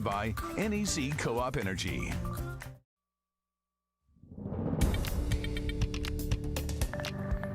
by NEC Co-op Energy.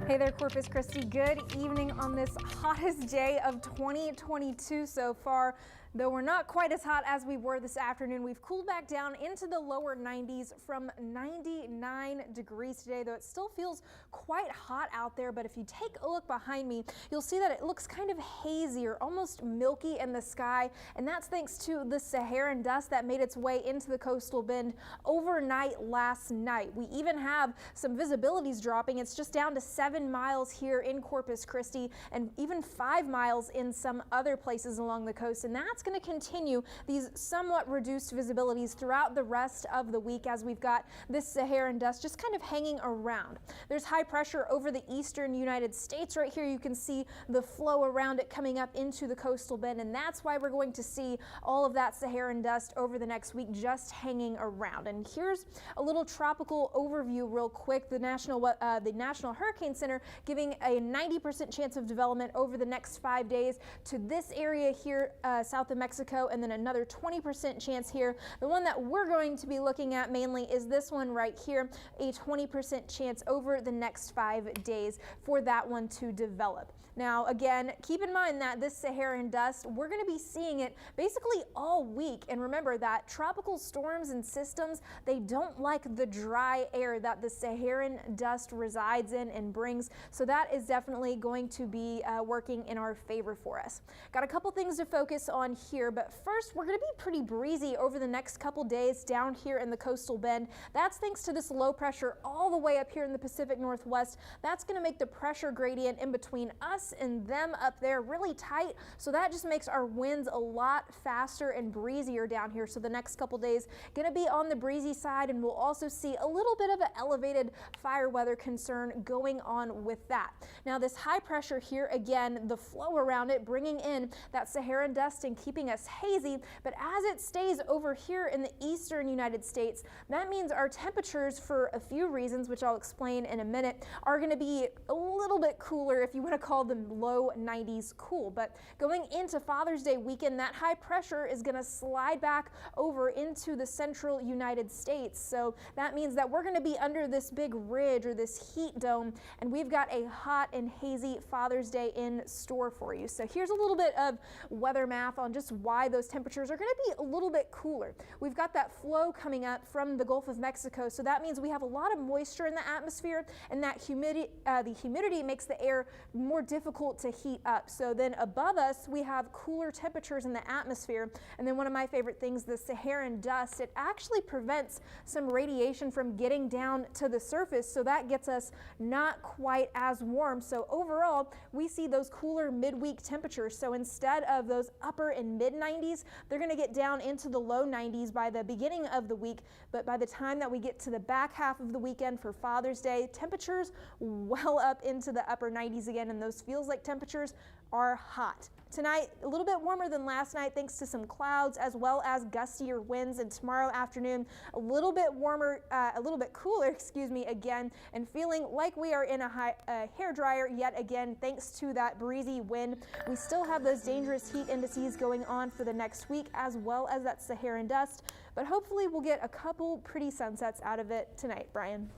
Hey there, Corpus Christi. Good evening on this hottest day of 2022 so far. Though we're not quite as hot as we were this afternoon, we've cooled back down into the lower 90s from 99 degrees today, though it still feels quite hot out there. But if you take a look behind me, you'll see that it looks kind of hazy or almost milky in the sky. And that's thanks to the Saharan dust that made its way into the coastal bend overnight last night. We even have some visibilities dropping. It's just down to 7 miles here in Corpus Christi and even 5 miles in some other places along the coast. And that's going to continue these somewhat reduced visibilities throughout the rest of the week as we've got this Saharan dust just kind of hanging around. There's high pressure over the eastern United States. Right here you can see the flow around it coming up into the coastal bend, and that's why we're going to see all of that Saharan dust over the next week just hanging around. And here's a little tropical overview real quick. The National Hurricane Center giving a 90% chance of development over the next 5 days to this area here south of Mexico, and then another 20% chance here. The one that we're going to be looking at mainly is this one right here, a 20% chance over the next 5 days for that one to develop. Now, again, keep in mind that this Saharan dust, we're going to be seeing it basically all week. And remember that tropical storms and systems, they don't like the dry air that the Saharan dust resides in and brings. So that is definitely going to be working in our favor for us. Got a couple things to focus on here, but first we're going to be pretty breezy over the next couple days down here in the coastal bend. That's thanks to this low pressure all the way up here in the Pacific Northwest. That's going to make the pressure gradient in between us and them up there really tight. So that just makes our winds a lot faster and breezier down here. So the next couple days going to be on the breezy side, and we'll also see a little bit of an elevated fire weather concern going on with that. Now this high pressure here, again, the flow around it bringing in that Saharan dust and keeping us hazy, but as it stays over here in the eastern United States, that means our temperatures, for a few reasons, which I'll explain in a minute, are going to be a little bit cooler, if you want to call them low 90s cool. But going into Father's Day weekend, that high pressure is going to slide back over into the central United States. So that means that we're going to be under this big ridge or this heat dome, and we've got a hot and hazy Father's Day in store for you. So here's a little bit of weather math on just why those temperatures are going to be a little bit cooler. We've got that flow coming up from the Gulf of Mexico, so that means we have a lot of moisture in the atmosphere, and that the humidity makes the air more difficult to heat up. So then above us we have cooler temperatures in the atmosphere, and then one of my favorite things, the Saharan dust, it actually prevents some radiation from getting down to the surface, so that gets us not quite as warm. So overall we see those cooler midweek temperatures. So instead of those upper and mid 90s, they're going to get down into the low 90s by the beginning of the week, but by the time that we get to the back half of the weekend for Father's Day, temperatures well up into the upper 90s again, and those feels like temperatures are hot. Tonight, a little bit warmer than last night thanks to some clouds as well as gustier winds, and tomorrow afternoon a little bit warmer, a little bit cooler, excuse me, again, and feeling like we are in a hair dryer yet again thanks to that breezy wind. We still have those dangerous heat indices going on for the next week as well as that Saharan dust, but hopefully we'll get a couple pretty sunsets out of it tonight. Brian.